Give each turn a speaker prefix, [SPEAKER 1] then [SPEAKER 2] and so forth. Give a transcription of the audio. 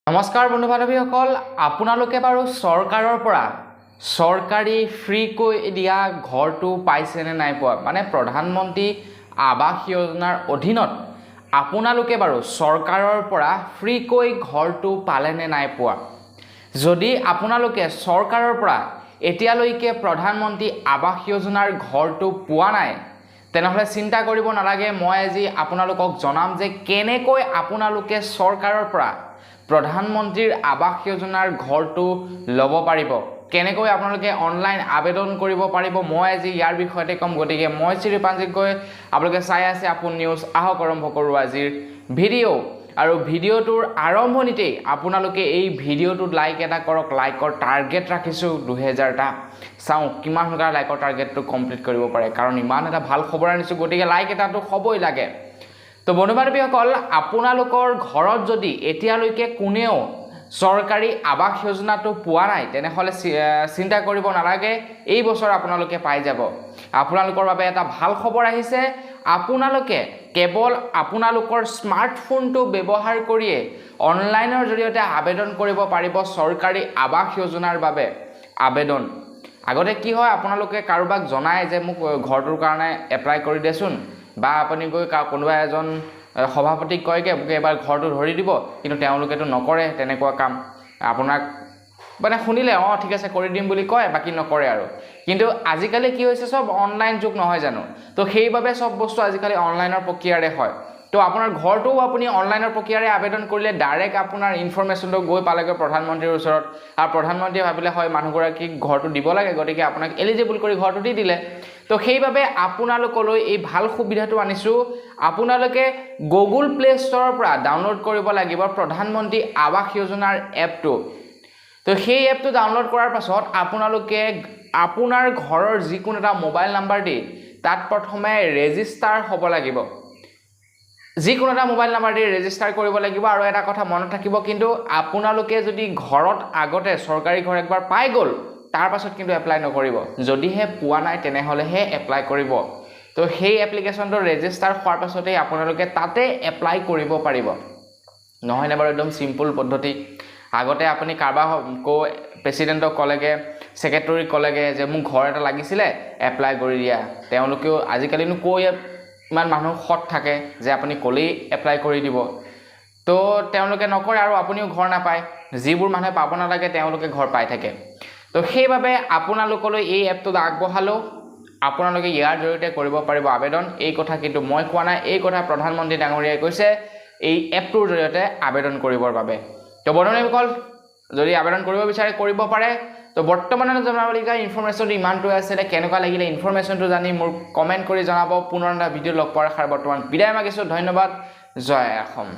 [SPEAKER 1] নমস্কাৰ বন্ধু বান্ধৱীসকল, আপোনালোকে বাৰু চৰকাৰৰ পৰা চৰকাৰী ফ্ৰীকৈ দিয়া ঘৰটো পাইছেনে নাই পোৱা? মানে প্ৰধানমন্ত্ৰী আৱাস যোজনাৰ অধীনত আপোনালোকে বাৰু চৰকাৰৰ পৰা ফ্ৰীকৈ ঘৰটো পালেনে নাই পোৱা? যদি আপোনালোকে চৰকাৰৰ পৰা এতিয়ালৈকে প্ৰধানমন্ত্ৰী আৱাস যোজনাৰ ঘৰটো পোৱা নাই, তেনেহ'লে চিন্তা কৰিব নালাগে। মই আজি আপোনালোকক জনাম যে কেনেকৈ আপোনালোকে চৰকাৰৰ পৰা প্ৰধানমন্ত্ৰীৰ আৱাস যোজনাৰ ঘৰটো ল'ব পাৰিব, কেনেকৈ আপোনালোকে অনলাইন আবেদন কৰিব পাৰিব। মই আজি ইয়াৰ বিষয়তে ক'ম। গতিকে মই শ্ৰীপাঞ্জিত গৈ আপোনালোকে চাই আছে আপোন নিউজ। আহক আৰম্ভ কৰোঁ আজিৰ ভিডিঅ'। আৰু ভিডিঅ'টোৰ আৰম্ভণিতেই আপোনালোকে এই ভিডিঅ'টোত লাইক এটা কৰক। লাইকৰ টাৰ্গেট ৰাখিছোঁ 2000টা। চাওঁ কিমান সোনকালে লাইকৰ টাৰ্গেটটো কমপ্লিট কৰিব পাৰে, কাৰণ ইমান এটা ভাল খবৰ আনিছোঁ। গতিকে লাইক এটাটো হ'বই লাগে। তো বন্ধু বান্ধৱীসকল, আপোনালোকৰ ঘৰত যদি এতিয়ালৈকে কোনেও চৰকাৰী আৱাস যোজনাটো পোৱা নাই, তেনেহ'লে চিন্তা কৰিব নালাগে, এই বছৰ আপোনালোকে পাই যাব। আপোনালোকৰ বাবে এটা ভাল খবৰ আহিছে। আপোনালোকে কেৱল আপোনালোকৰ স্মাৰ্টফোনটো ব্যৱহাৰ কৰিয়ে অনলাইনৰ জৰিয়তে আবেদন কৰিব পাৰিব চৰকাৰী আৱাস যোজনাৰ বাবে আবেদন। আগতে কি হয়, আপোনালোকে কাৰোবাক জনায় যে মোক ঘৰটোৰ কাৰণে এপ্লাই কৰি দেচোন, বা আপুনি গৈ কোনোবা এজন সভাপতিক কয়গৈ মোক এবাৰ ঘৰটো ধৰি দিব, কিন্তু তেওঁলোকেতো নকৰে তেনেকুৱা কাম। আপোনাক মানে শুনিলে ঠিক আছে কৰি দিম বুলি কয়, বাকী নকৰে আৰু। কিন্তু আজিকালি কি হৈছে, চব অনলাইন যুগ নহয় জানো? তো সেইবাবে চব বস্তু আজিকালি অনলাইনৰ প্ৰক্ৰিয়াৰে হয়। তো আপোনাৰ ঘৰটোও আপুনি অনলাইনৰ প্ৰক্ৰিয়াৰে আবেদন কৰিলে ডাইৰেক্ট আপোনাৰ ইনফৰমেশ্যনটো গৈ পালেগৈ প্ৰধানমন্ত্ৰীৰ ওচৰত, আৰু প্ৰধানমন্ত্ৰীয়ে ভাবিলে হয় মানুহগৰাকীক ঘৰটো দিব লাগে, গতিকে আপোনাক এলিজিবল কৰি ঘৰটো দি দিলে। তো সেইবাবে আপোনালোকলৈ এই ভাল সুবিধাটো আনিছোঁ। আপোনালোকে গুগল প্লে ষ্টৰৰ পৰা ডাউনলোড কৰিব লাগিব প্ৰধানমন্ত্ৰী আৱাস যোজনাৰ এপটো। তো সেই এপটো ডাউনলোড কৰাৰ পাছত আপোনালোকে আপোনাৰ ঘৰৰ যিকোনো এটা মোবাইল নাম্বাৰ দি তাত প্ৰথমে ৰেজিষ্টাৰ হ'ব লাগিব। যিকোনো এটা মোবাইল নাম্বাৰ দি ৰেজিষ্টাৰ কৰিব লাগিব। আৰু এটা কথা মনত ৰাখিব, কিন্তু আপোনালোকে যদি ঘৰত আগতে চৰকাৰী ঘৰ একবাৰ পাই গ'ল, তাৰ পাছত কিন্তু এপ্লাই নকৰিব। যদিহে পোৱা নাই তেনেহ'লেহে এপ্লাই কৰিব। তো সেই এপ্লিকেশ্যনটো ৰেজিষ্টাৰ হোৱাৰ পাছতেই আপোনালোকে তাতে এপ্লাই কৰিব পাৰিব। নহয়নে বাৰু? একদম চিম্পুল পদ্ধতি। আগতে আপুনি কাৰোবাৰ প্ৰেচিডেণ্টক ক'লেগৈ, ছেক্ৰেটৰীক ক'লেগৈ যে মোক ঘৰ এটা লাগিছিলে, এপ্লাই কৰি দিয়া। তেওঁলোকেও আজিকালিনো কৈ ইমান মানুহ সৎ থাকে যে আপুনি ক'লেই এপ্লাই কৰি দিব। তো তেওঁলোকে নকৰে আৰু আপুনিও ঘৰ নাপায়। যিবোৰ মানুহে পাব নালাগে তেওঁলোকে ঘৰ পাই থাকে। তো সেইবাবে আপোনালোকলৈ এই এপটোত আগবঢ়ালোঁ। আপোনালোকে ইয়াৰ জৰিয়তে কৰিব পাৰিব আবেদন। এই কথা কিন্তু মই কোৱা নাই, এই কথা প্ৰধানমন্ত্ৰী ডাঙৰীয়াই কৈছে এই এপটোৰ জৰিয়তে আবেদন কৰিবৰ বাবে। তো বন্ধুসকল, যদি আবেদন কৰিব বিচাৰে কৰিব পাৰে। তো বৰ্তমানে জনাবলগীয়া ইনফৰমেশ্যনটো ইমানটোৱে আছিলে। কেনেকুৱা লাগিলে ইনফৰমেশ্যনটো জানি মোৰ কমেণ্ট কৰি জনাব। পুনৰ এটা ভিডিঅ' লগ পোৱাৰ আশাৰে বৰ্তমান বিদায় মাগিছোঁ। ধন্যবাদ। জয় অসম।